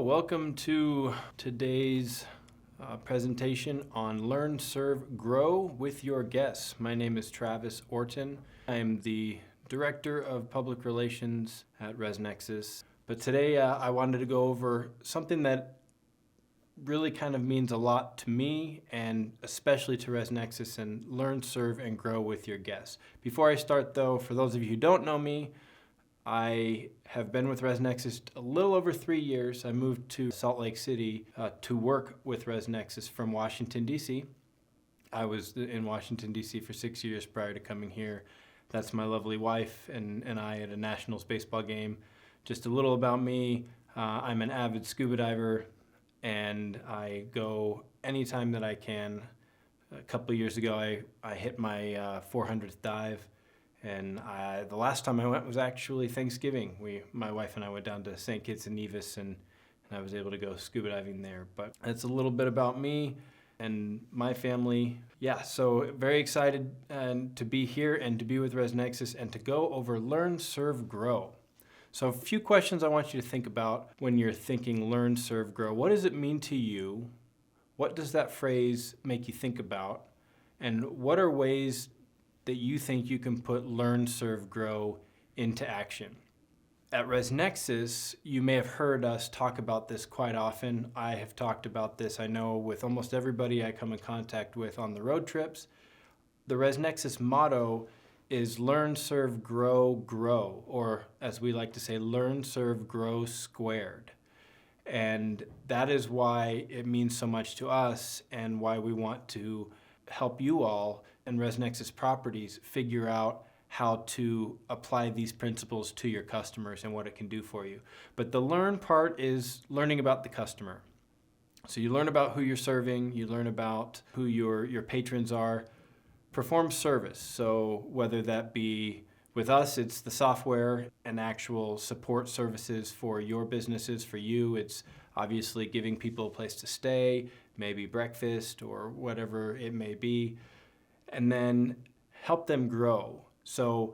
welcome to today's presentation on Learn, Serve, Grow with your guests. My name is Travis Orton. I am the Director of Public Relations at ResNexus. But today I wanted to go over something that really kind of means a lot to me and especially to ResNexus, and learn, serve, and grow with your guests. Before I start though, for those of you who don't know me, I have been with ResNexus a little over 3 years. I moved to Salt Lake City to work with ResNexus from Washington, D.C. I was in Washington, D.C. for 6 years prior to coming here. That's my lovely wife and I at a Nationals baseball game. Just a little about me. I'm an avid scuba diver, and I go anytime that I can. A couple of years ago, I hit my 400th dive, and the last time I went was actually Thanksgiving. My wife and I went down to St. Kitts and Nevis, and I was able to go scuba diving there. But that's a little bit about me and my family. Yeah, so very excited to be here and to be with ResNexus and to go over Learn, Serve, Grow. So a few questions I want you to think about when you're thinking learn, serve, grow. What does it mean to you? What does that phrase make you think about? And what are ways that you think you can put learn, serve, grow into action? At ResNexus, you may have heard us talk about this quite often. I have talked about this, I know, with almost everybody I come in contact with on the road trips. The ResNexus motto is learn, serve, grow, grow, or as we like to say, learn, serve, grow squared. And that is why it means so much to us and why we want to help you all and ResNexus Properties figure out how to apply these principles to your customers and what it can do for you. But the learn part is learning about the customer. So you learn about who you're serving, you learn about who your patrons are. Perform service, so whether that be with us, it's the software and actual support services for your businesses, for you. It's obviously giving people a place to stay, maybe breakfast or whatever it may be, and then help them grow. So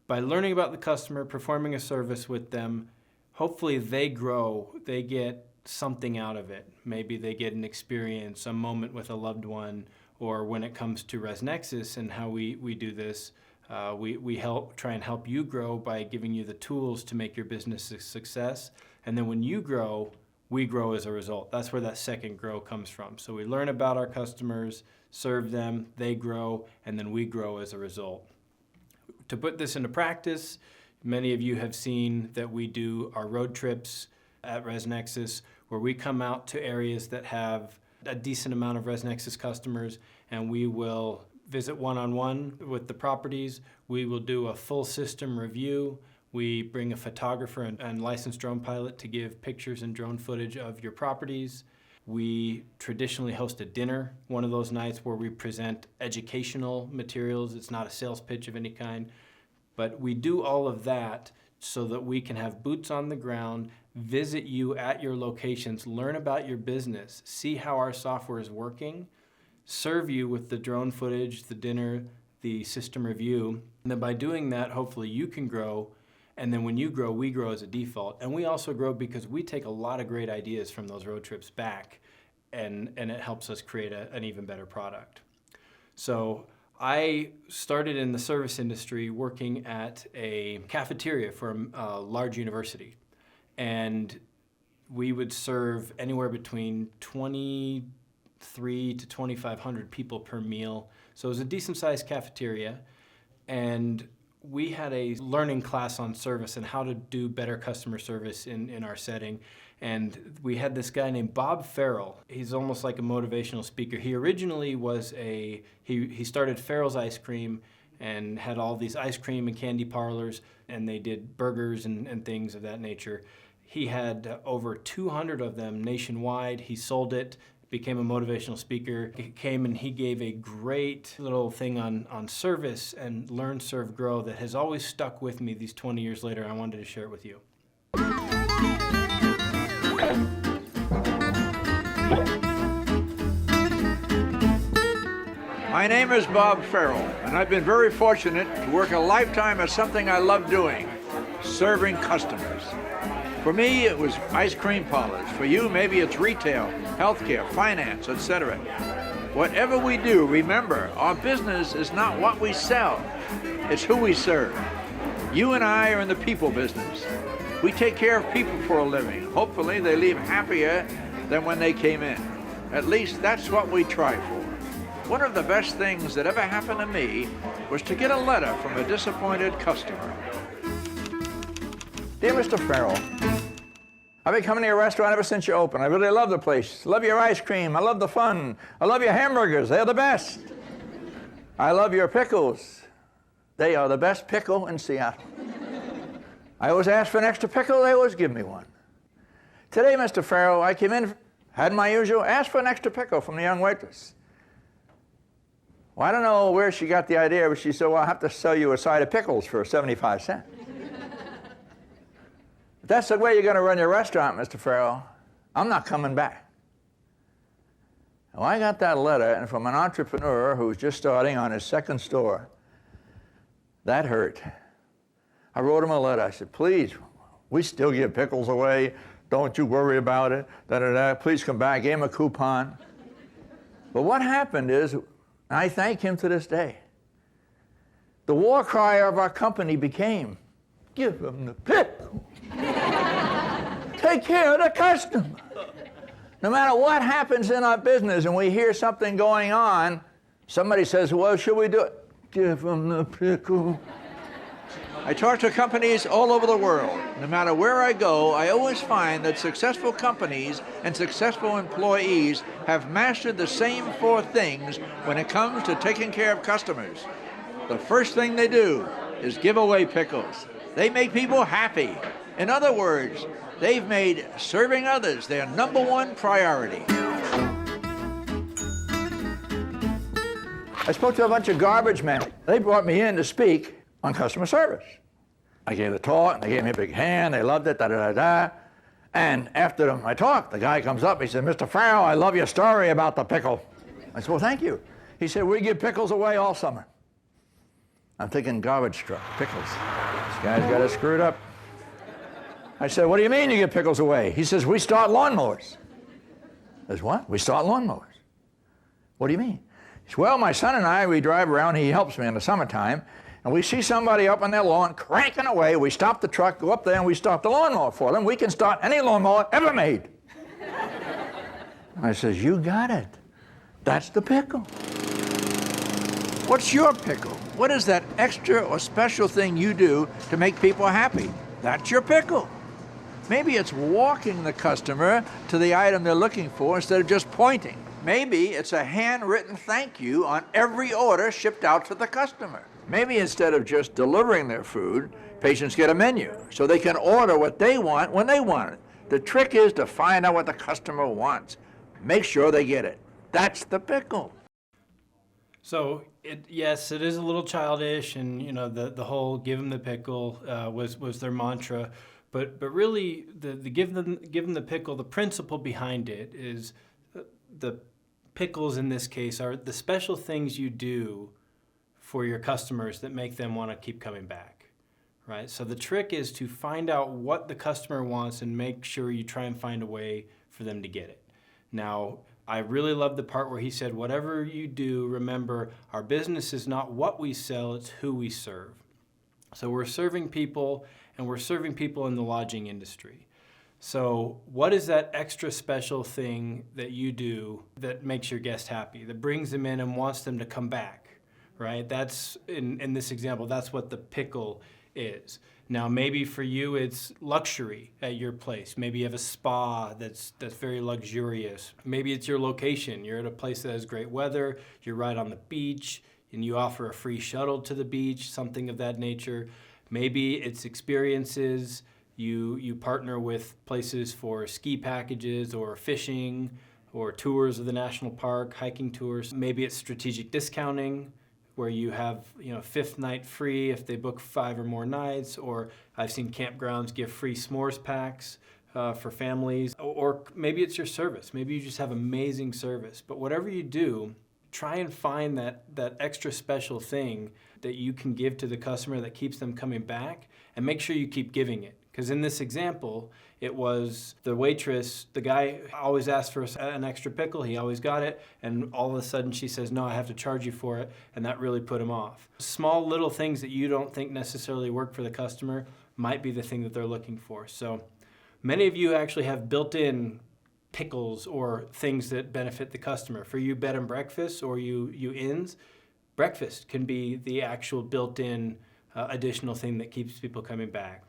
by learning about the customer, performing a service with them, hopefully they grow, they get something out of it. Maybe they get an experience, a moment with a loved one, or when it comes to ResNexus and how we do this, we try and help you grow by giving you the tools to make your business a success. And then when you grow, we grow as a result. That's where that second grow comes from. So we learn about our customers, serve them, they grow, and then we grow as a result. To put this into practice, many of you have seen that we do our road trips at ResNexus, where we come out to areas that have a decent amount of ResNexus customers, and we will visit one-on-one with the properties. We will do a full system review. We bring a photographer and licensed drone pilot to give pictures and drone footage of your properties. We traditionally host a dinner one of those nights where we present educational materials. It's not a sales pitch of any kind, but we do all of that so that we can have boots on the ground, visit you at your locations, learn about your business, see how our software is working, serve you with the drone footage, the dinner, the system review. And then by doing that, hopefully you can grow. And then when you grow, we grow as a default. And we also grow because we take a lot of great ideas from those road trips back, and it helps us create an even better product. So I started in the service industry working at a cafeteria for a large university. And we would serve anywhere between 23 to 2,500 people per meal. So it was a decent sized cafeteria. And we had a learning class on service and how to do better customer service in our setting. And we had this guy named Bob Farrell. He's almost like a motivational speaker. He originally was he started Farrell's Ice Cream and had all these ice cream and candy parlors, and they did burgers and things of that nature. He had over 200 of them nationwide. He sold it, became a motivational speaker. He came and he gave a great little thing on service and learn, serve, grow that has always stuck with me these 20 years later. I wanted to share it with you. My name is Bob Farrell, and I've been very fortunate to work a lifetime at something I love doing, serving customers. For me, it was ice cream parlors. For you, maybe it's retail, healthcare, finance, etc. Whatever we do, remember, our business is not what we sell, it's who we serve. You and I are in the people business. We take care of people for a living. Hopefully, they leave happier than when they came in. At least that's what we try for. One of the best things that ever happened to me was to get a letter from a disappointed customer. Dear Mr. Farrell, I've been coming to your restaurant ever since you opened. I really love the place. Love your ice cream. I love the fun. I love your hamburgers. They're the best. I love your pickles. They are the best pickle in Seattle. I always ask for an extra pickle. They always give me one. Today, Mr. Farrell, I came in, had my usual, asked for an extra pickle from the young waitress. Well, I don't know where she got the idea, but she said, well, I'll have to sell you a side of pickles for 75 cents. If that's the way you're going to run your restaurant, Mr. Farrell, I'm not coming back. Well, I got that letter, and from an entrepreneur who's just starting on his second store, that hurt. I wrote him a letter. I said, please, we still give pickles away. Don't you worry about it. Da-da-da. Please come back. Gave him a coupon. But what happened is, I thank him to this day, the war cry of our company became, give him the pickle. Take care of the customer. No matter what happens in our business and we hear something going on, somebody says, well, should we do it? Give him the pickle. I talk to companies all over the world. No matter where I go, I always find that successful companies and successful employees have mastered the same four things when it comes to taking care of customers. The first thing they do is give away pickles. They make people happy. In other words, they've made serving others their number one priority. I spoke to a bunch of garbage men. They brought me in to speak on customer service. I gave the talk, and they gave me a big hand. They loved it, da-da-da-da. And after my talk, the guy comes up. He said, Mr. Farrell, I love your story about the pickle. I said, well, thank you. He said, we give pickles away all summer. I'm thinking garbage truck, pickles. This guy's got it screwed up. I said, what do you mean you give pickles away? He says, we start lawnmowers. I said, what? We start lawnmowers. What do you mean? He said, well, my son and I, we drive around. He helps me in the summertime. And we see somebody up on their lawn cranking away. We stop the truck, go up there, and we start the lawnmower for them. We can start any lawnmower ever made. I says, you got it. That's the pickle. What's your pickle? What is that extra or special thing you do to make people happy? That's your pickle. Maybe it's walking the customer to the item they're looking for instead of just pointing. Maybe it's a handwritten thank you on every order shipped out to the customer. Maybe instead of just delivering their food, patients get a menu so they can order what they want when they want it. The trick is to find out what the customer wants. Make sure they get it. That's the pickle. So, yes, it is a little childish, and you know the whole "give them the pickle" was their mantra, but really the give them the pickle. The principle behind it is the pickles in this case are the special things you do for your customers that make them want to keep coming back, right? So the trick is to find out what the customer wants and make sure you try and find a way for them to get it. Now, I really love the part where he said, whatever you do, remember, our business is not what we sell, it's who we serve. So we're serving people, and we're serving people in the lodging industry. So what is that extra special thing that you do that makes your guest happy, that brings them in and wants them to come back, right? That's, in this example, that's what the pickle is. Now, maybe for you, it's luxury at your place. Maybe you have a spa that's very luxurious. Maybe it's your location. You're at a place that has great weather. You're right on the beach, and you offer a free shuttle to the beach, something of that nature. Maybe it's experiences. You partner with places for ski packages or fishing or tours of the national park, hiking tours. Maybe it's strategic discounting, where you have, fifth night free if they book 5 or more nights, or I've seen campgrounds give free s'mores packs for families, or maybe it's your service. Maybe you just have amazing service. But whatever you do, try and find that extra special thing that you can give to the customer that keeps them coming back, and make sure you keep giving it. Because in this example, it was the waitress, the guy always asked for an extra pickle, he always got it, and all of a sudden she says, no, I have to charge you for it, and that really put him off. Small little things that you don't think necessarily work for the customer might be the thing that they're looking for. So many of you actually have built-in pickles or things that benefit the customer. For you bed and breakfast or you inns, breakfast can be the actual built-in additional thing that keeps people coming back.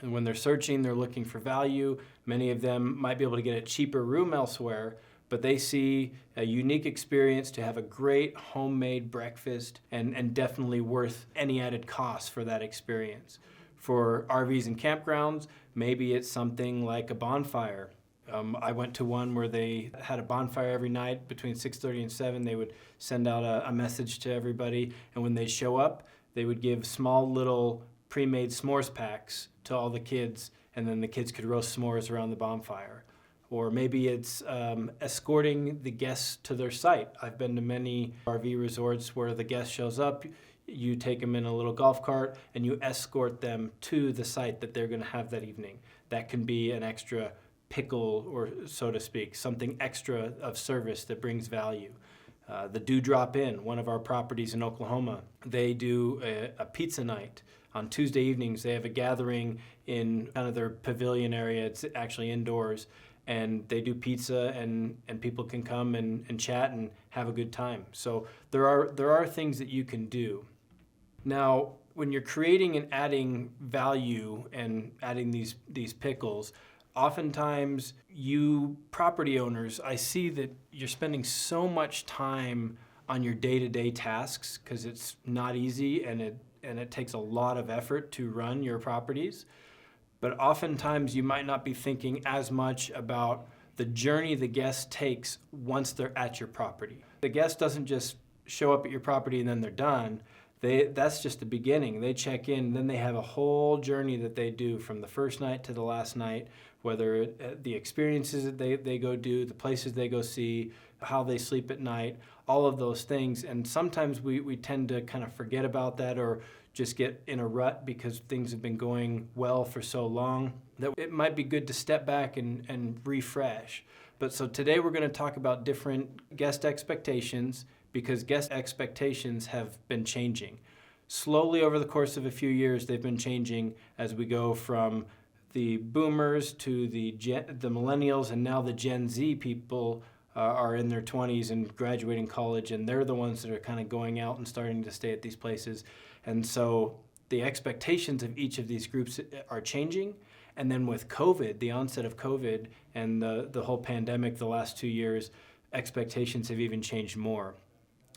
And when they're searching, they're looking for value. Many of them might be able to get a cheaper room elsewhere, but they see a unique experience to have a great homemade breakfast and definitely worth any added cost for that experience. For RVs and campgrounds, maybe it's something like a bonfire. I went to one where they had a bonfire every night between 6:30 and 7. They would send out a message to everybody, and when they show up, they would give small little pre-made s'mores packs to all the kids, and then the kids could roast s'mores around the bonfire. Or maybe it's escorting the guests to their site. I've been to many RV resorts where the guest shows up, you take them in a little golf cart, and you escort them to the site that they're going to have that evening. That can be an extra pickle, or so to speak, something extra of service that brings value. The Dewdrop Inn, one of our properties in Oklahoma, they do a pizza night. On Tuesday evenings, they have a gathering in kind of their pavilion area. It's actually indoors. And they do pizza, and people can come and chat and have a good time. So there are things that you can do. Now, when you're creating and adding value and adding these pickles, oftentimes you property owners, I see that you're spending so much time on your day-to-day tasks because it's not easy and it takes a lot of effort to run your properties. But oftentimes you might not be thinking as much about the journey the guest takes once they're at your property. The guest doesn't just show up at your property and then they're done. That's just the beginning. They check in, then they have a whole journey that they do from the first night to the last night, whether the experiences that they go do, the places they go see, how they sleep at night, all of those things. And sometimes we tend to kind of forget about that or just get in a rut because things have been going well for so long that it might be good to step back and refresh. But so today we're going to talk about different guest expectations because guest expectations have been changing. Slowly over the course of a few years, they've been changing as we go from the boomers to the millennials, and now the Gen Z people are in their 20s and graduating college, and they're the ones that are kind of going out and starting to stay at these places. And so the expectations of each of these groups are changing. And then with COVID, the onset of COVID and the whole pandemic the last 2 years, expectations have even changed more.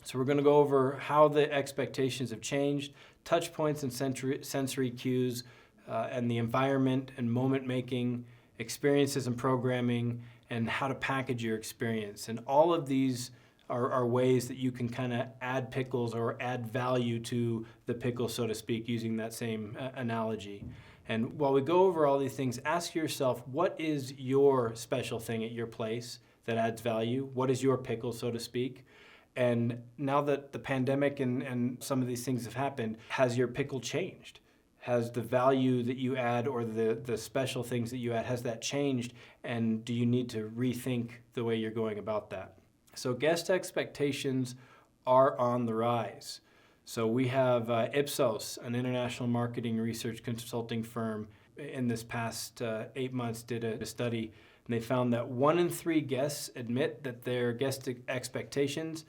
So we're going to go over how the expectations have changed, touch points and sensory cues, and the environment and moment making, experiences and programming, and how to package your experience. And all of these are ways that you can kind of add pickles or add value to the pickle, so to speak, using that same analogy. And while we go over all these things, ask yourself, what is your special thing at your place that adds value? What is your pickle, so to speak? And now that the pandemic and some of these things have happened, has your pickle changed? Has the value that you add or the special things that you add, has that changed? And do you need to rethink the way you're going about that? So guest expectations are on the rise. So we have Ipsos, an international marketing research consulting firm, in this past 8 months did a study, and they found that 1 in 3 guests admit that their guest expectations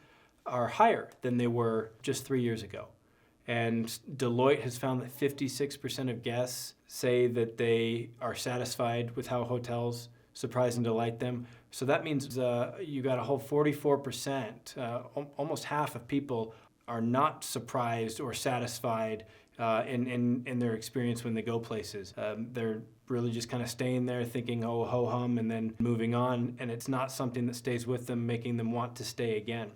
are higher than they were just 3 years ago. And Deloitte has found that 56% of guests say that they are satisfied with how hotels surprise and delight them. So that means you got a whole 44%, almost half of people are not surprised or satisfied in their experience when they go places. They're really just kind of staying there thinking, oh, ho-hum, and then moving on. And it's not something that stays with them, making them want to stay again.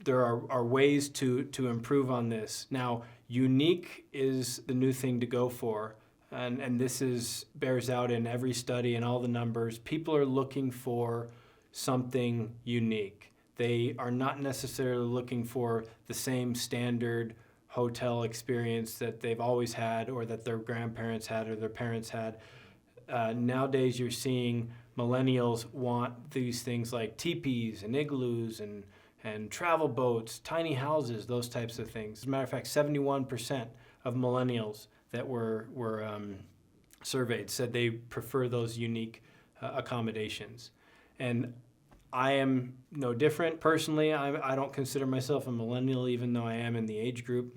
There are ways to improve on this. Now, unique is the new thing to go for. And this bears out in every study and all the numbers. People are looking for something unique. They are not necessarily looking for the same standard hotel experience that they've always had or that their grandparents had or their parents had. Nowadays you're seeing millennials want these things like teepees and igloos and travel boats, tiny houses, those types of things. As a matter of fact, 71% of millennials that were surveyed said they prefer those unique accommodations. And I am no different. Personally, I don't consider myself a millennial, even though I am in the age group,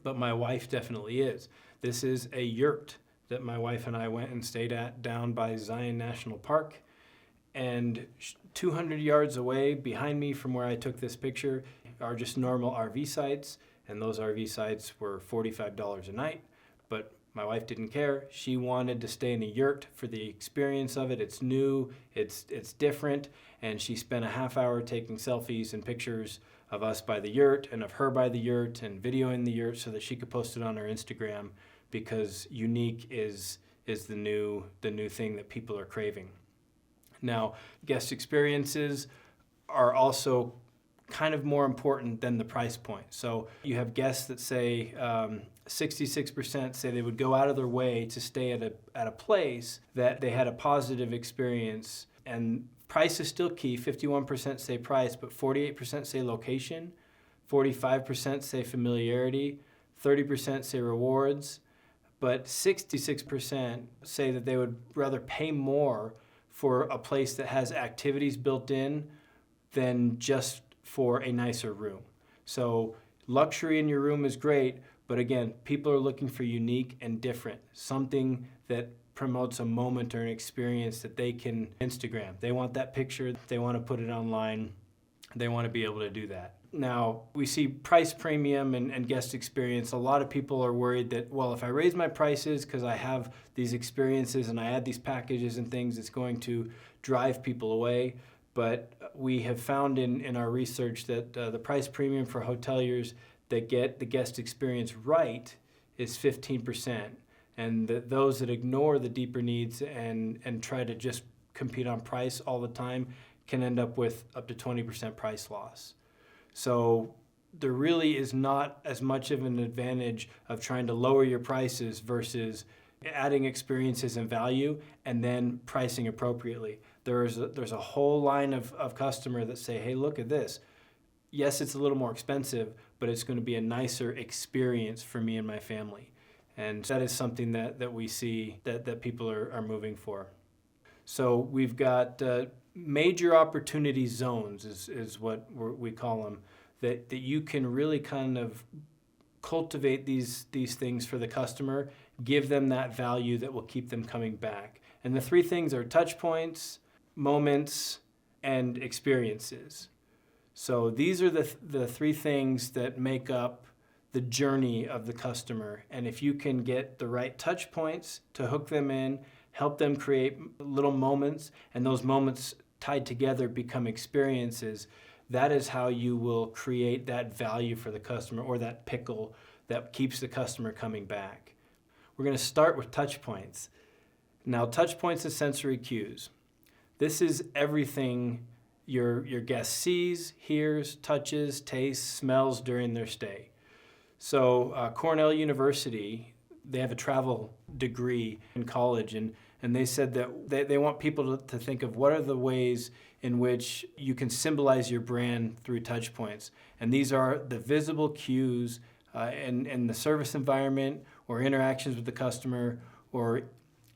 but my wife definitely is. This is a yurt that my wife and I went and stayed at down by Zion National Park. And 200 yards away behind me from where I took this picture are just normal RV sites, and those RV sites were $45 a night. But my wife didn't care. She wanted to stay in a yurt for the experience of it. It's new, it's different, and she spent a half hour taking selfies and pictures of us by the yurt and of her by the yurt and videoing the yurt so that she could post it on her Instagram, because unique is the new thing that people are craving. Now, guest experiences are also kind of more important than the price point. So you have guests that say 66% say they would go out of their way to stay at a place that they had a positive experience. And price is still key. 51% say price, but 48% say location, 45% say familiarity, 30% say rewards, but 66% say that they would rather pay more for a place that has activities built in than just for a nicer room. So luxury in your room is great, but again, people are looking for unique and different, something that promotes a moment or an experience that they can Instagram. They want that picture, they want to put it online, they want to be able to do that. Now, we see price premium and guest experience. A lot of people are worried that, well, if I raise my prices because I have these experiences and I add these packages and things, it's going to drive people away. But we have found in our research that the price premium for hoteliers that get the guest experience right is 15%. And those that ignore the deeper needs and try to just compete on price all the time can end up with up to 20% price loss. So there really is not as much of an advantage of trying to lower your prices versus adding experiences and value and then pricing appropriately. There's a whole line of customer that say, hey, look at this. Yes, it's a little more expensive, but it's going to be a nicer experience for me and my family. And that is something that we see that people are moving for. So we've got major opportunity zones is what we call them, that you can really kind of cultivate these things for the customer, give them that value that will keep them coming back. And the three things are touch points, moments, and experiences. So these are the three things that make up the journey of the customer. And if you can get the right touch points to hook them in, help them create little moments, and those moments tied together become experiences, that is how you will create that value for the customer, or that pickle that keeps the customer coming back. We're going to start with touch points. Now, touch points and sensory cues. This is everything your guest sees, hears, touches, tastes, smells during their stay. So Cornell University, they have a travel degree in college, and they said that they want people to think of what are the ways in which you can symbolize your brand through touch points. And these are the visible cues in the service environment or interactions with the customer, or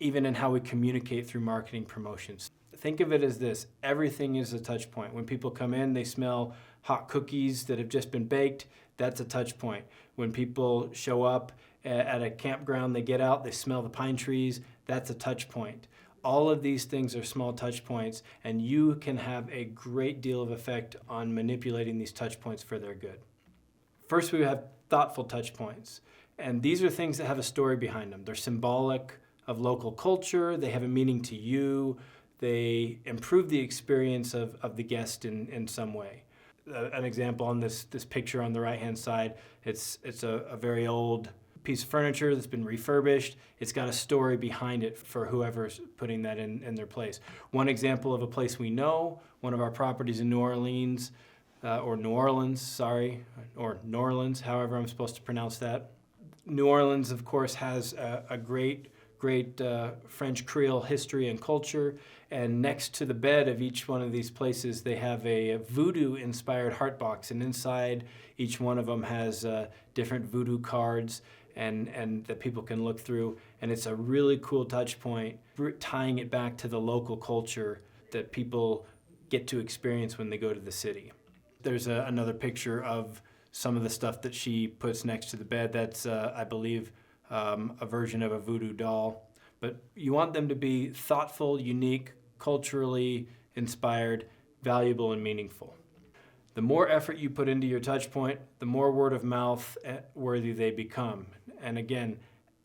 even in how we communicate through marketing promotions. Think of it as this: everything is a touch point. When people come in, they smell hot cookies that have just been baked. That's a touch point. When people show up at a campground, they get out, they smell the pine trees. That's a touch point. All of these things are small touch points, and you can have a great deal of effect on manipulating these touch points for their good. First, we have thoughtful touch points. And these are things that have a story behind them. They're symbolic of local culture. They have a meaning to you. They improve the experience of the guest in some way. An example on this picture on the right-hand side, it's a very old piece of furniture that's been refurbished. It's got a story behind it for whoever's putting that in their place. One example of a place we know, one of our properties in New Orleans, or New Orleans, however I'm supposed to pronounce that. New Orleans, of course, has a great great French Creole history and culture. And next to the bed of each one of these places, they have a voodoo-inspired heart box. And inside each one of them has different voodoo cards and that people can look through. And it's a really cool touch point, tying it back to the local culture that people get to experience when they go to the city. There's another picture of some of the stuff that she puts next to the bed. That's, I believe, a version of a voodoo doll. But you want them to be thoughtful, unique, culturally inspired, valuable, and meaningful. The more effort you put into your touch point, the more word of mouth worthy they become. And again,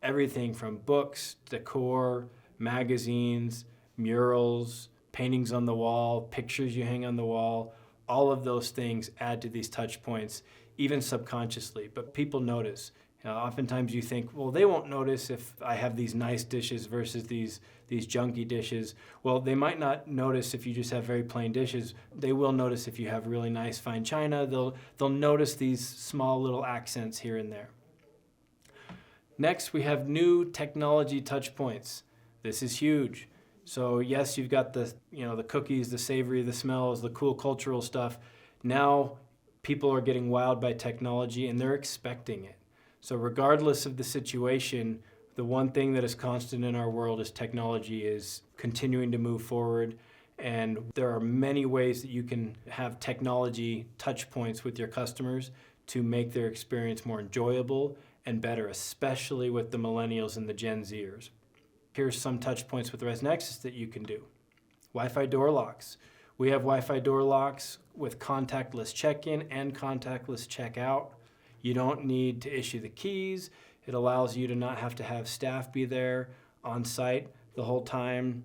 everything from books, decor, magazines, murals, paintings on the wall, pictures you hang on the wall, all of those things add to these touch points, even subconsciously, but people notice. Oftentimes you think, well, they won't notice if I have these nice dishes versus these junky dishes. Well, they might not notice if you just have very plain dishes. They will notice if you have really nice fine china. They'll notice these small little accents here and there. Next, we have new technology touch points. This is huge. So yes, you've got the cookies, the savory, the smells, the cool cultural stuff. Now people are getting wowed by technology and they're expecting it. So regardless of the situation, the one thing that is constant in our world is technology is continuing to move forward. And there are many ways that you can have technology touch points with your customers to make their experience more enjoyable and better, especially with the millennials and the Gen Zers. Here's some touch points with ResNexus that you can do. Wi-Fi door locks. We have Wi-Fi door locks with contactless check-in and contactless check-out. You don't need to issue the keys. It allows you to not have to have staff be there on site the whole time.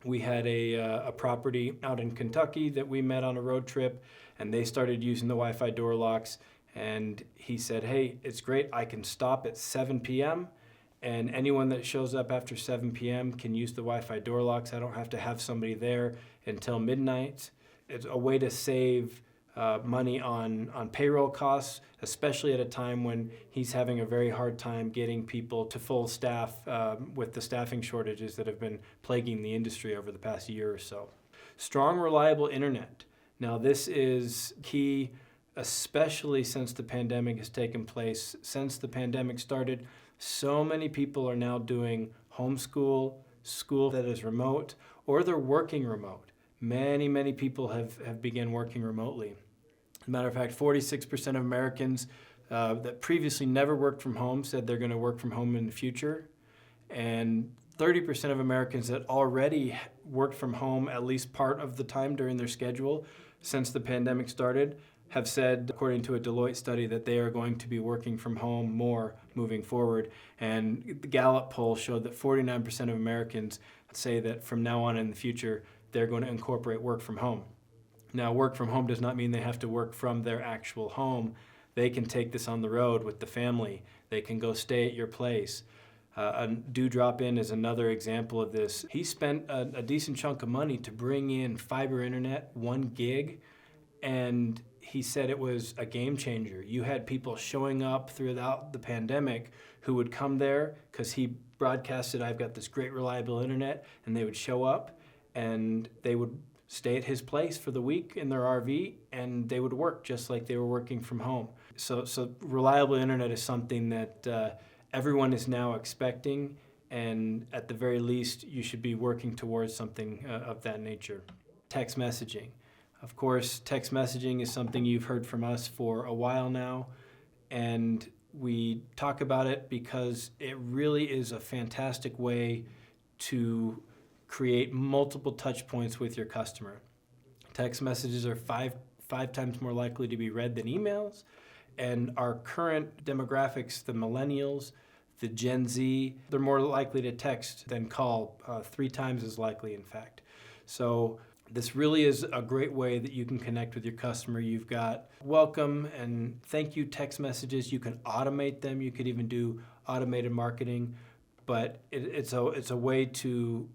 We had a property out in Kentucky that we met on a road trip, and they started using the Wi-Fi door locks. And he said, hey, it's great. I can stop at 7 p.m. and anyone that shows up after 7 p.m. can use the Wi-Fi door locks. I don't have to have somebody there until midnight. It's a way to save money on payroll costs, especially at a time when he's having a very hard time getting people to full staff with the staffing shortages that have been plaguing the industry over the past year or so. Strong, reliable internet. Now this is key, especially since the pandemic has taken place. Since the pandemic started, so many people are now doing homeschool, school that is remote, or they're working remote. Many people have begun working remotely. As a matter of fact, 46% of Americans that previously never worked from home said they're going to work from home in the future. And 30% of Americans that already worked from home at least part of the time during their schedule since the pandemic started have said, according to a Deloitte study, that they are going to be working from home more moving forward. And the Gallup poll showed that 49% of Americans say that from now on in the future, they're going to incorporate work from home. Now, work from home does not mean they have to work from their actual home. They can take this on the road with the family. They can go stay at your place. Do Drop In is another example of this. He spent a decent chunk of money to bring in fiber internet, 1 gig, and he said it was a game changer. You had people showing up throughout the pandemic who would come there because he broadcasted, I've got this great reliable internet, and they would show up and they would stay at his place for the week in their RV, and they would work just like they were working from home. So reliable internet is something that everyone is now expecting, and at the very least, you should be working towards something of that nature. Text messaging. Of course, text messaging is something you've heard from us for a while now, and we talk about it because it really is a fantastic way to create multiple touch points with your customer. Text messages are five times more likely to be read than emails, and our current demographics, the millennials, the Gen Z, they're more likely to text than call, 3 times as likely, in fact. So this really is a great way that you can connect with your customer. You've got welcome and thank you text messages. You can automate them. You could even do automated marketing, but it's a way to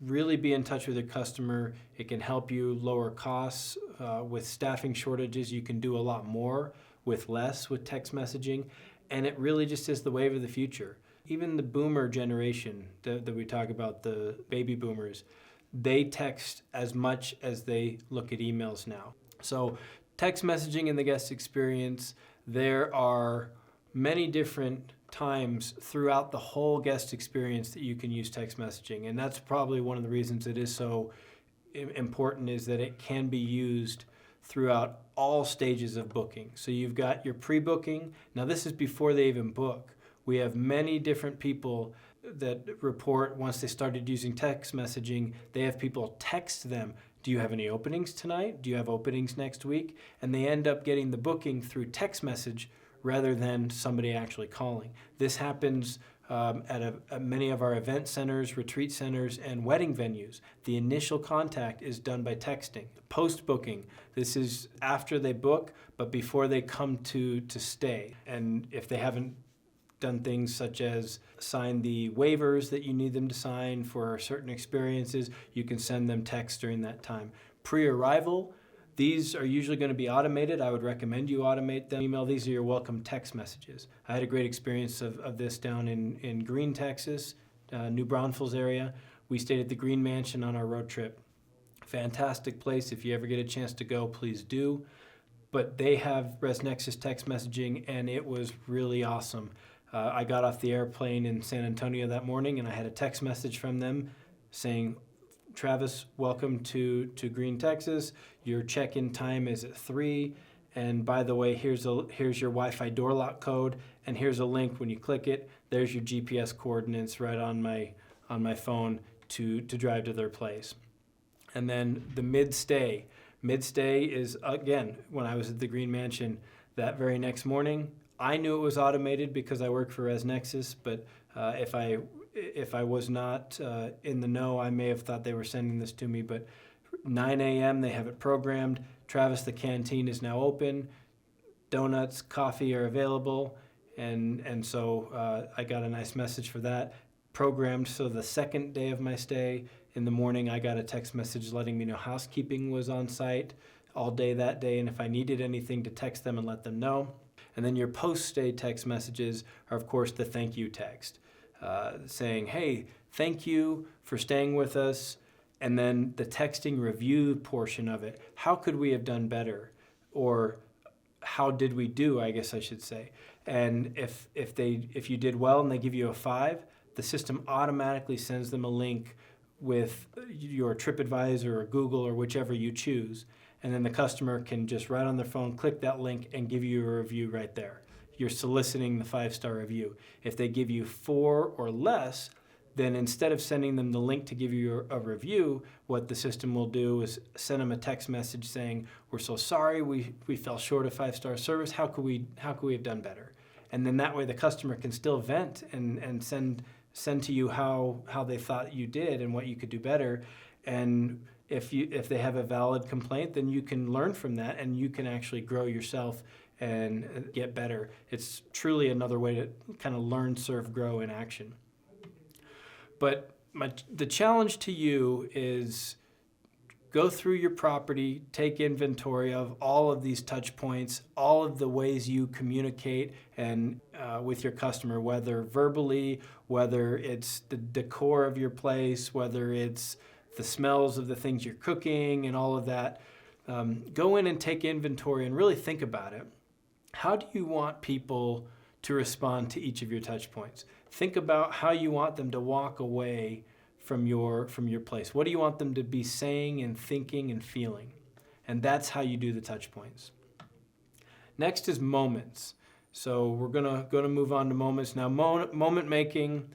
really be in touch with your customer. It can help you lower costs. With staffing shortages, you can do a lot more with less with text messaging, and it really just is the wave of the future. Even the boomer generation that we talk about, the baby boomers, they text as much as they look at emails now. So text messaging in the guest experience, there are many different times throughout the whole guest experience that you can use text messaging. And that's probably one of the reasons it is so important, is that it can be used throughout all stages of booking. So you've got your pre-booking. Now this is before they even book. We have many different people that report once they started using text messaging, they have people text them, do you have any openings tonight? Do you have openings next week? And they end up getting the booking through text message rather than somebody actually calling. This happens at many of our event centers, retreat centers, and wedding venues. The initial contact is done by texting. Post-booking, this is after they book, but before they come to stay. And if they haven't done things such as sign the waivers that you need them to sign for certain experiences, you can send them text during that time. Pre-arrival, these are usually going to be automated. I would recommend you automate them. Email, these are your welcome text messages. I had a great experience of this down in Green, Texas, New Braunfels area. We stayed at the Green Mansion on our road trip. Fantastic place. If you ever get a chance to go, please do. But they have ResNexus text messaging, and it was really awesome. I got off the airplane in San Antonio that morning, and I had a text message from them saying, Travis, welcome to Green, Texas. Your check-in time is at 3. And by the way, here's your Wi-Fi door lock code, and here's a link. When you click it, there's your GPS coordinates right on my phone to drive to their place. And then the mid-stay. Mid-stay is, again, when I was at the Green Mansion that very next morning, I knew it was automated because I work for ResNexus, but if I was not in the know, I may have thought they were sending this to me. But 9 a.m., they have it programmed. Travis, the canteen is now open. Donuts, coffee are available. And so I got a nice message for that. Programmed, so the second day of my stay, in the morning, I got a text message letting me know housekeeping was on site all day that day, and if I needed anything, to text them and let them know. And then your post-stay text messages are, of course, the thank you text, saying, hey, thank you for staying with us. And then the texting review portion of it. How could we have done better? Or how did we do, I guess I should say. And if you did well and they give you a 5, the system automatically sends them a link with your TripAdvisor or Google or whichever you choose. And then the customer can just right on their phone click that link and give you a review right there. You're soliciting the 5-star review. If they give you 4 or less, then instead of sending them the link to give you a review, what the system will do is send them a text message saying, we're so sorry, we fell short of 5-star service. How could we have done better? And then that way the customer can still vent and send to you how they thought you did and what you could do better. And if they have a valid complaint, then you can learn from that and you can actually grow yourself and get better. It's truly another way to kind of learn, serve, grow in action. But the challenge to you is go through your property, take inventory of all of these touch points, all of the ways you communicate and with your customer, whether verbally, whether it's the decor of your place, whether it's the smells of the things you're cooking and all of that. Go in and take inventory and really think about it. How do you want people to respond to each of your touch points? Think about how you want them to walk away from your place. What do you want them to be saying and thinking and feeling? And that's how you do the touch points. Next is moments. So we're gonna move on to moments. Now moment making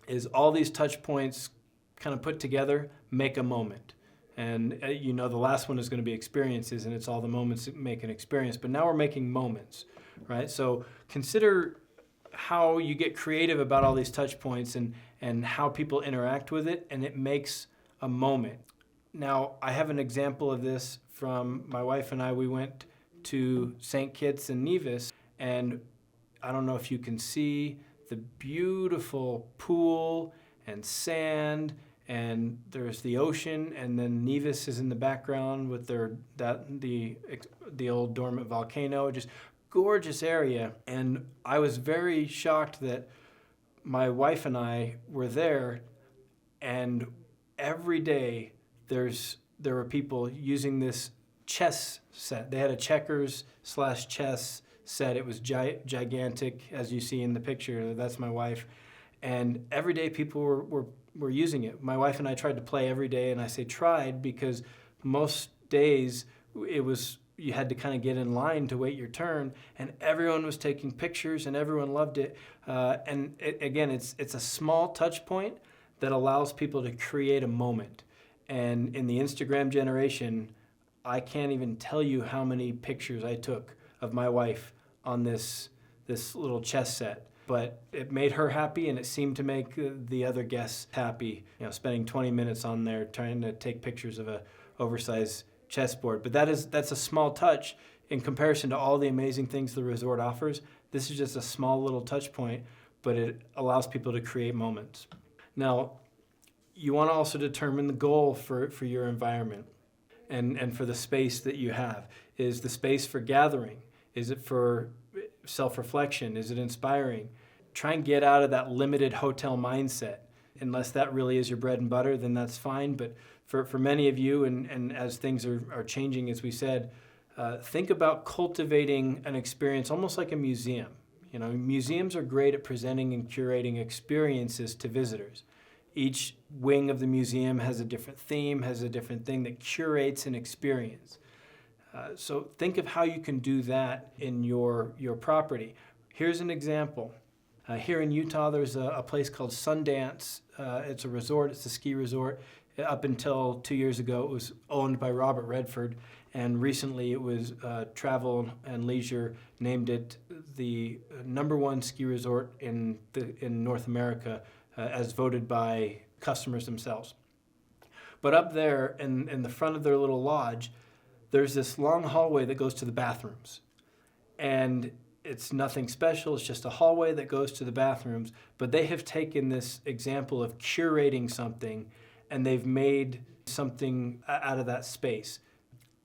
is all these touch points kind of put together make a moment. And the last one is going to be experiences, and it's all the moments that make an experience. But now we're making moments, right? So consider how you get creative about all these touch points and how people interact with it, and it makes a moment. Now, I have an example of this from my wife and I. We went to St. Kitts and Nevis, and I don't know if you can see the beautiful pool and sand, and there's the ocean, and then Nevis is in the background with the old dormant volcano. Just gorgeous area. And I was very shocked that my wife and I were there, and every day there were people using this chess set. They had a checkers/chess set. It was gigantic, as you see in the picture. That's my wife. And every day people were using it. My wife and I tried to play every day, and I say tried because most days you had to kind of get in line to wait your turn, and everyone was taking pictures and everyone loved it. It's a small touch point that allows people to create a moment. And in the Instagram generation, I can't even tell you how many pictures I took of my wife on this little chess set. But it made her happy, and it seemed to make the other guests happy, spending 20 minutes on there trying to take pictures of a oversized chessboard. But that's a small touch in comparison to all the amazing things the resort offers. This is just a small little touch point, but it allows people to create moments. Now, you want to also determine the goal for your environment and for the space that you have. Is the space for gathering? Is it for self-reflection? Is it inspiring? Try and get out of that limited hotel mindset. Unless that really is your bread and butter, then that's fine. But for many of you, and as things are changing, as we said, think about cultivating an experience almost like a museum. Museums are great at presenting and curating experiences to visitors. Each wing of the museum has a different theme, has a different thing that curates an experience. So think of how you can do that in your property. Here's an example. Here in Utah, there's a place called Sundance. It's a resort, it's a ski resort. Up until 2 years ago, it was owned by Robert Redford, and recently it was Travel and Leisure named it the #1 ski resort in North America, as voted by customers themselves. But up there in the front of their little lodge, there's this long hallway that goes to the bathrooms. And it's nothing special, it's just a hallway that goes to the bathrooms. But they have taken this example of curating something, and they've made something out of that space.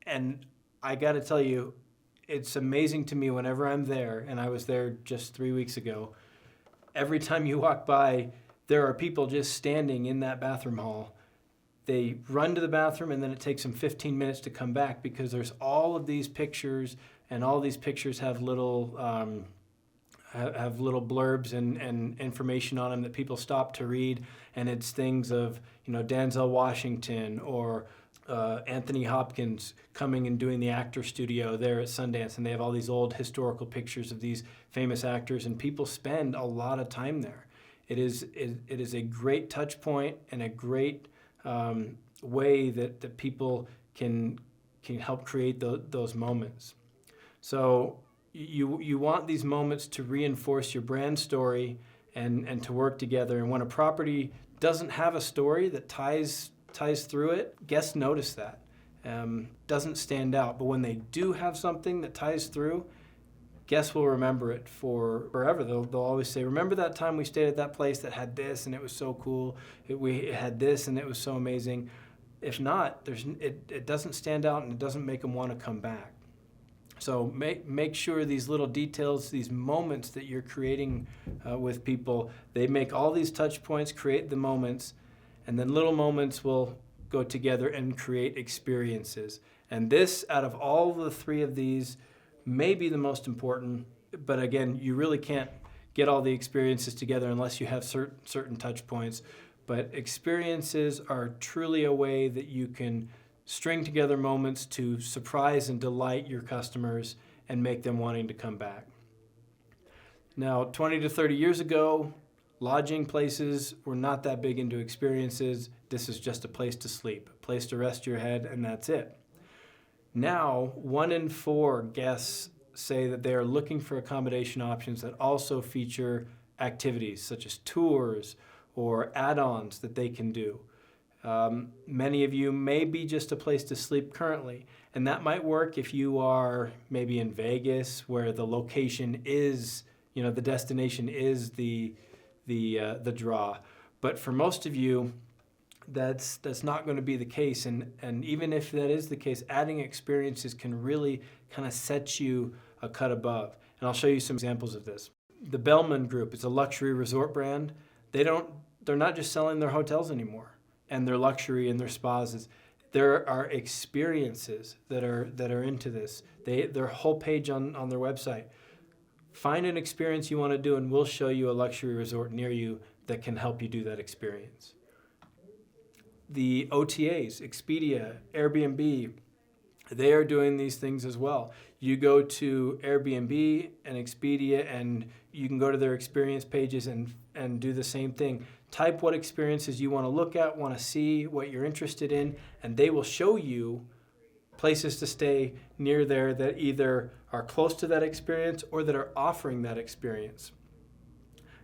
And I gotta tell you, it's amazing to me whenever I'm there, and I was there just 3 weeks ago, every time you walk by, there are people just standing in that bathroom hall. They run to the bathroom, and then it takes them 15 minutes to come back because there's all of these pictures, and all these pictures have little blurbs and information on them that people stop to read. And it's things of Denzel Washington or Anthony Hopkins coming and doing the actor studio there at Sundance, and they have all these old historical pictures of these famous actors, and people spend a lot of time there. It is a great touch point and a great way that people can help create those moments. So you want these moments to reinforce your brand story and to work together. And when a property doesn't have a story that ties through it, guests notice that. Doesn't stand out. But when they do have something that ties through, guests will remember it for forever. They'll always say, remember that time we stayed at that place that had this and it was so cool. It had this and it was so amazing. If not, it doesn't stand out and it doesn't make them want to come back. So make sure these little details, these moments that you're creating with people, they make all these touch points, create the moments, and then little moments will go together and create experiences. And this, out of all the three of these, may be the most important, but again, you really can't get all the experiences together unless you have certain touch points. But experiences are truly a way that you can string together moments to surprise and delight your customers and make them wanting to come back. Now, 20 to 30 years ago, lodging places were not that big into experiences. This is just a place to sleep, a place to rest your head, and that's it. Now, 1 in 4 guests say that they are looking for accommodation options that also feature activities such as tours or add-ons that they can do. Many of you may be just a place to sleep currently, and that might work if you are maybe in Vegas where the location is, the destination is the draw. But for most of you, that's not going to be the case. And even if that is the case, adding experiences can really kind of set you a cut above. And I'll show you some examples of this. The Bellman Group is a luxury resort brand. They're not just selling their hotels anymore and their luxury and their spas. There are experiences that are into this. Their whole page on their website. Find an experience you want to do, and we'll show you a luxury resort near you that can help you do that experience. The OTAs, Expedia, Airbnb, they are doing these things as well. You go to Airbnb and Expedia, and you can go to their experience pages and do the same thing. Type what experiences you want to look at, want to see, what you're interested in, and they will show you places to stay near there that either are close to that experience or that are offering that experience.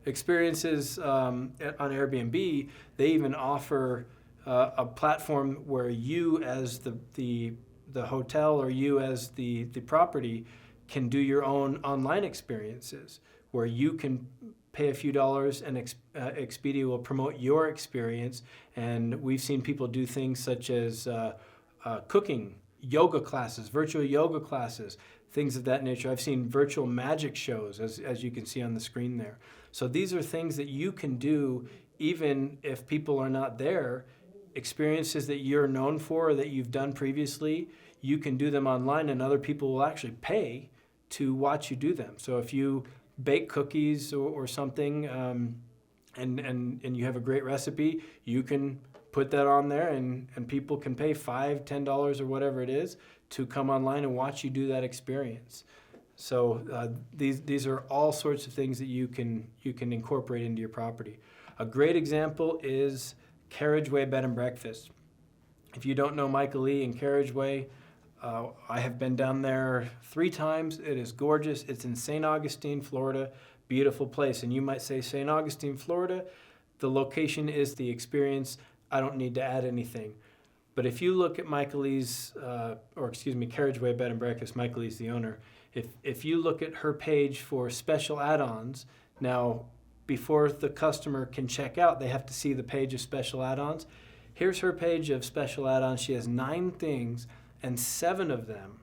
Experiences on Airbnb, they even offer a platform where you as the hotel or you as the property can do your own online experiences where you can pay a few dollars and Expedia will promote your experience. And we've seen people do things such as cooking, yoga classes, virtual yoga classes, things of that nature. I've seen virtual magic shows, as you can see on the screen there. So these are things that you can do even if people are not there. Experiences that you're known for or that you've done previously, you can do them online and other people will actually pay to watch you do them. So if you bake cookies or something and you have a great recipe, you can put that on there and people can pay $5, $10 or whatever it is to come online and watch you do that experience. So these are all sorts of things that you can incorporate into your property. A great example is Carriageway Bed and Breakfast. If you don't know Michael Lee and Carriageway, I have been down there 3 times. It is gorgeous. It's in St. Augustine, Florida. Beautiful place. And you might say, St. Augustine, Florida, the location is the experience. I don't need to add anything. But if you look at Michael Lee's, Carriageway Bed and Breakfast, Michael Lee's the owner. If you look at her page for special add-ons, now before the customer can check out, they have to see the page of special add-ons. Here's her page of special add-ons. She has 9 things, and 7 of them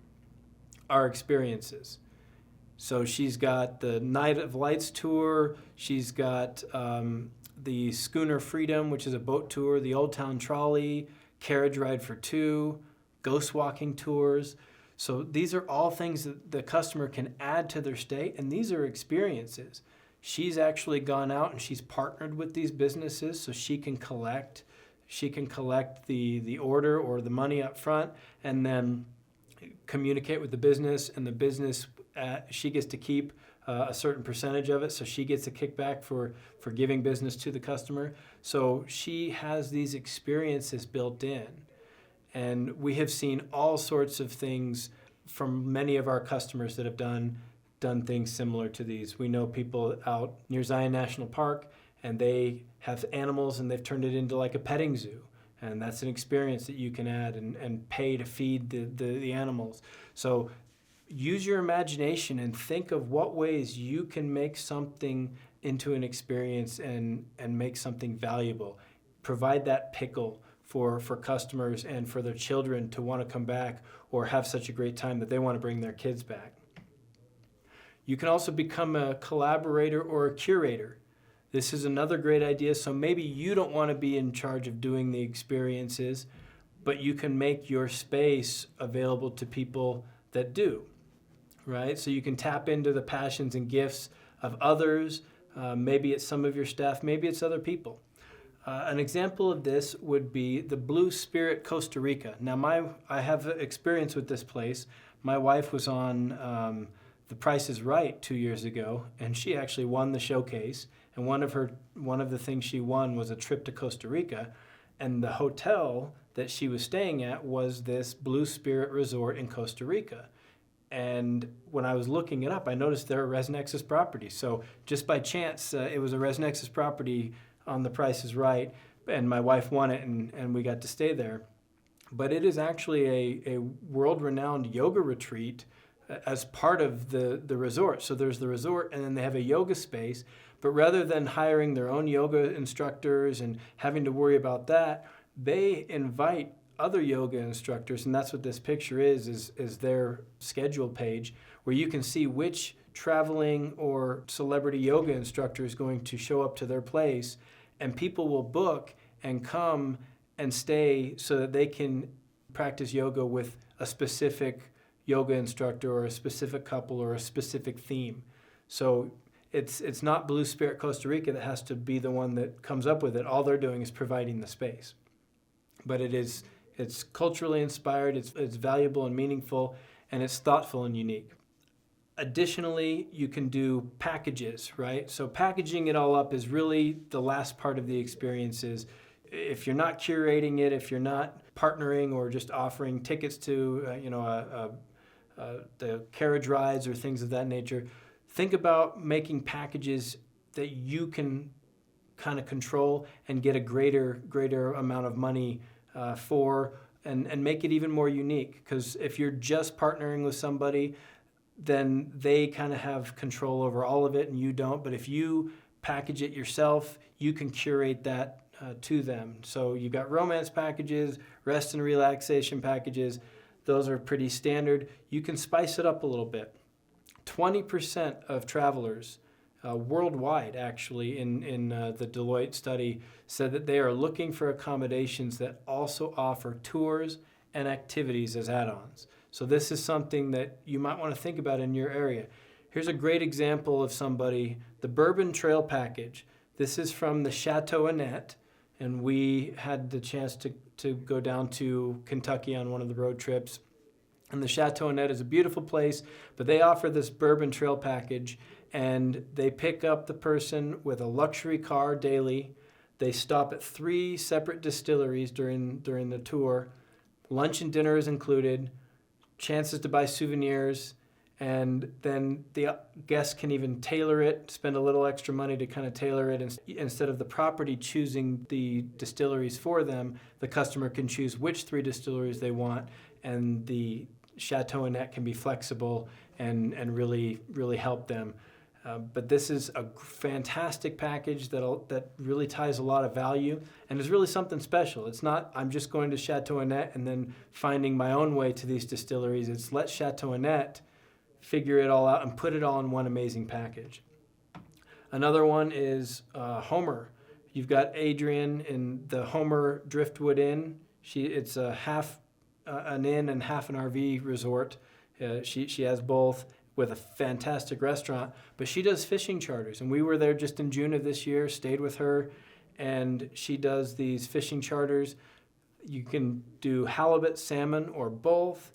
are experiences. So she's got the Night of Lights tour. She's got the Schooner Freedom, which is a boat tour, the Old Town Trolley, Carriage Ride for 2, ghost walking tours. So these are all things that the customer can add to their stay, and these are experiences. She's actually gone out and she's partnered with these businesses so she can collect the order or the money up front and then communicate with the business, and the business, she gets to keep a certain percentage of it, so she gets a kickback for giving business to the customer. So she has these experiences built in. And we have seen all sorts of things from many of our customers that have done things similar to these. We know people out near Zion National Park, and they have animals and they've turned it into like a petting zoo. And that's an experience that you can add and pay to feed the animals. So use your imagination and think of what ways you can make something into an experience and make something valuable. Provide that pickle for customers and for their children to want to come back or have such a great time that they want to bring their kids back. You can also become a collaborator or a curator. This is another great idea. So maybe you don't want to be in charge of doing the experiences, but you can make your space available to people that do, right? So you can tap into the passions and gifts of others. Maybe it's some of your staff, maybe it's other people. An example of this would be the Blue Spirit Costa Rica. Now, I have experience with this place. My wife was on The Price is Right 2 years ago, and she actually won the showcase. And one of the things she won was a trip to Costa Rica, and the hotel that she was staying at was this Blue Spirit Resort in Costa Rica. And when I was looking it up, I noticed they're a ResNexus property. So just by chance, it was a ResNexus property on The Price is Right, and my wife won it, and we got to stay there. But it is actually a world-renowned yoga retreat as part of the resort. So there's the resort, and then they have a yoga space. But rather than hiring their own yoga instructors and having to worry about that, they invite other yoga instructors, and that's what this picture is their schedule page, where you can see which traveling or celebrity yoga instructor is going to show up to their place, and people will book and come and stay so that they can practice yoga with a specific yoga instructor or a specific couple or a specific theme. So it's not Blue Spirit Costa Rica that has to be the one that comes up with it. All they're doing is providing the space. But it's culturally inspired, it's valuable and meaningful, and it's thoughtful and unique. Additionally, you can do packages, right? So packaging it all up is really the last part of the experiences. If you're not curating it, if you're not partnering or just offering tickets to the carriage rides or things of that nature, think about making packages that you can kind of control and get a greater amount of money for, and make it even more unique. Because if you're just partnering with somebody, then they kind of have control over all of it and you don't. But if you package it yourself, you can curate that to them. So you've got romance packages, rest and relaxation packages. Those are pretty standard. You can spice it up a little bit. 20% of travelers worldwide, actually, in the Deloitte study, said that they are looking for accommodations that also offer tours and activities as add-ons. So this is something that you might want to think about in your area. Here's a great example of somebody, the Bourbon Trail Package. This is from the Chateau Annette, and we had the chance to go down to Kentucky on one of the road trips. And the Chateau Annette is a beautiful place, but they offer this Bourbon Trail Package, and they pick up the person with a luxury car daily. They stop at 3 separate distilleries during the tour. Lunch and dinner is included, chances to buy souvenirs, and then the guests can even tailor it, spend a little extra money to kind of tailor it. Instead of the property choosing the distilleries for them, the customer can choose which 3 distilleries they want, and the Chateau Annette can be flexible and really, really help them. But this is a fantastic package that really ties a lot of value and is really something special. It's not, I'm just going to Chateau Annette and then finding my own way to these distilleries. It's let Chateau Annette figure it all out and put it all in one amazing package. Another one is Homer. You've got Adrienne in the Homer Driftwood Inn. It's a half an inn and half an RV resort. She has both, with a fantastic restaurant, but she does fishing charters. And we were there just in June of this year, stayed with her, and she does these fishing charters. You can do halibut, salmon, or both,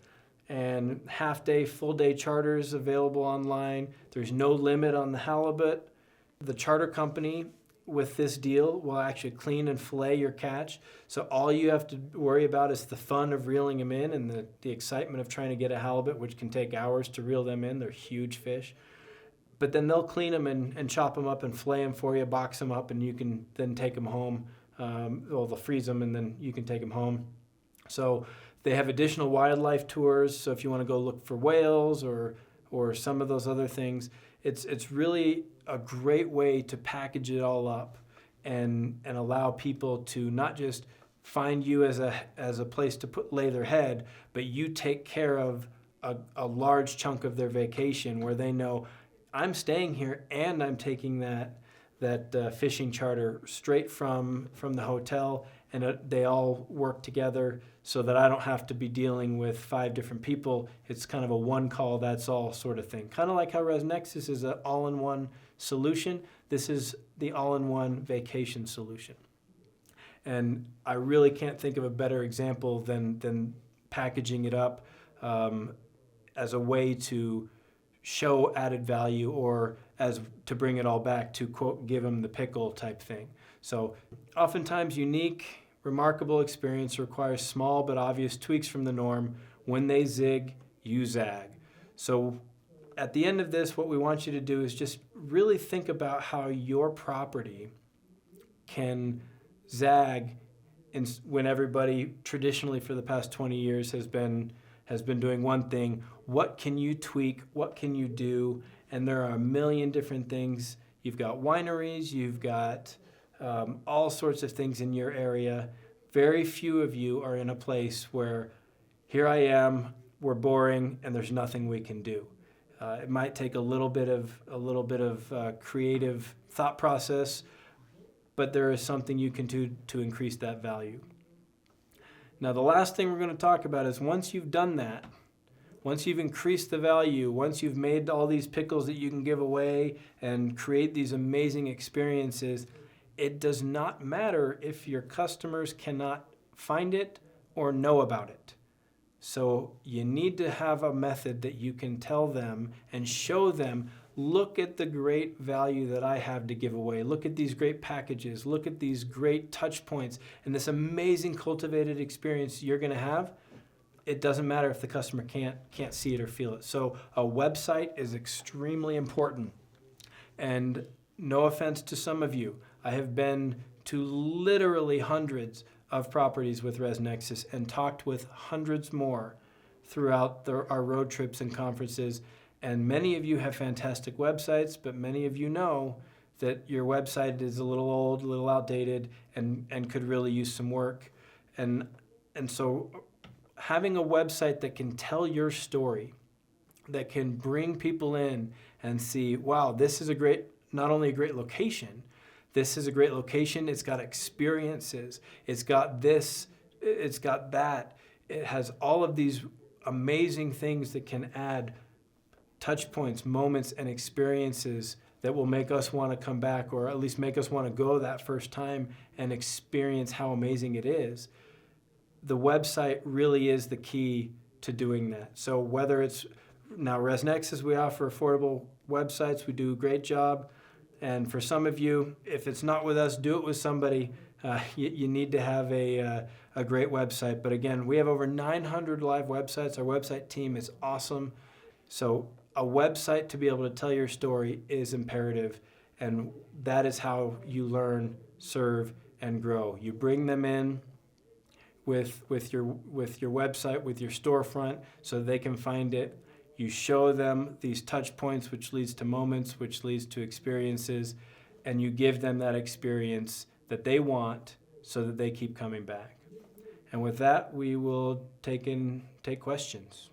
and half-day, full-day charters available online. There's no limit on the halibut. The charter company with this deal will actually clean and fillet your catch. So all you have to worry about is the fun of reeling them in and the excitement of trying to get a halibut, which can take hours to reel them in. They're huge fish. But then they'll clean them and chop them up and fillet them for you, box them up, and you can then take them home. They'll freeze them, and then you can take them home. So they have additional wildlife tours. So if you want to go look for whales or some of those other things, it's really a great way to package it all up and allow people to not just find you as a place to lay their head, but you take care of a large chunk of their vacation where they know I'm staying here and I'm taking that fishing charter straight from the hotel, and they all work together so that I don't have to be dealing with 5 different people. It's kind of a one call, that's all sort of thing. Kind of like how ResNexus is an all-in-one solution. This is the all-in-one vacation solution. And I really can't think of a better example than packaging it up as a way to show added value, or as to bring it all back to, quote, give them the pickle type thing. So oftentimes unique, remarkable experience requires small but obvious tweaks from the norm. When they zig, you zag. So at the end of this, what we want you to do is just really think about how your property can zag when everybody traditionally for the past 20 years has been doing one thing. What can you tweak? What can you do? And there are a million different things. You've got wineries, you've got all sorts of things in your area. Very few of you are in a place where here I am, we're boring, and there's nothing we can do. It might take a little bit of creative thought process, but there is something you can do to increase that value. Now, the last thing we're going to talk about is once you've done that, once you've increased the value, once you've made all these pickles that you can give away and create these amazing experiences, it does not matter if your customers cannot find it or know about it. So you need to have a method that you can tell them and show them, look at the great value that I have to give away. Look at these great packages. Look at these great touch points and this amazing cultivated experience you're going to have. It doesn't matter if the customer can't see it or feel it. So a website is extremely important. And no offense to some of you, I have been to literally hundreds of properties with ResNexus and talked with hundreds more throughout our road trips and conferences. And many of you have fantastic websites, but many of you know that your website is a little old, a little outdated, and could really use some work. And so having a website that can tell your story, that can bring people in and see, wow, this is not only a great location, this is a great location, it's got experiences, it's got this, it's got that. It has all of these amazing things that can add touch points, moments, and experiences that will make us want to come back, or at least make us want to go that first time and experience how amazing it is. The website really is the key to doing that. So whether it's now ResNexus, we offer affordable websites. We do a great job. And for some of you, if it's not with us, do it with somebody. You need to have a great website. But again, we have over 900 live websites. Our website team is awesome. So a website to be able to tell your story is imperative. And that is how you learn, serve, and grow. You bring them in with your website, with your storefront, so they can find it. You show them these touch points, which leads to moments, which leads to experiences, and you give them that experience that they want so that they keep coming back. And with that, we will take questions.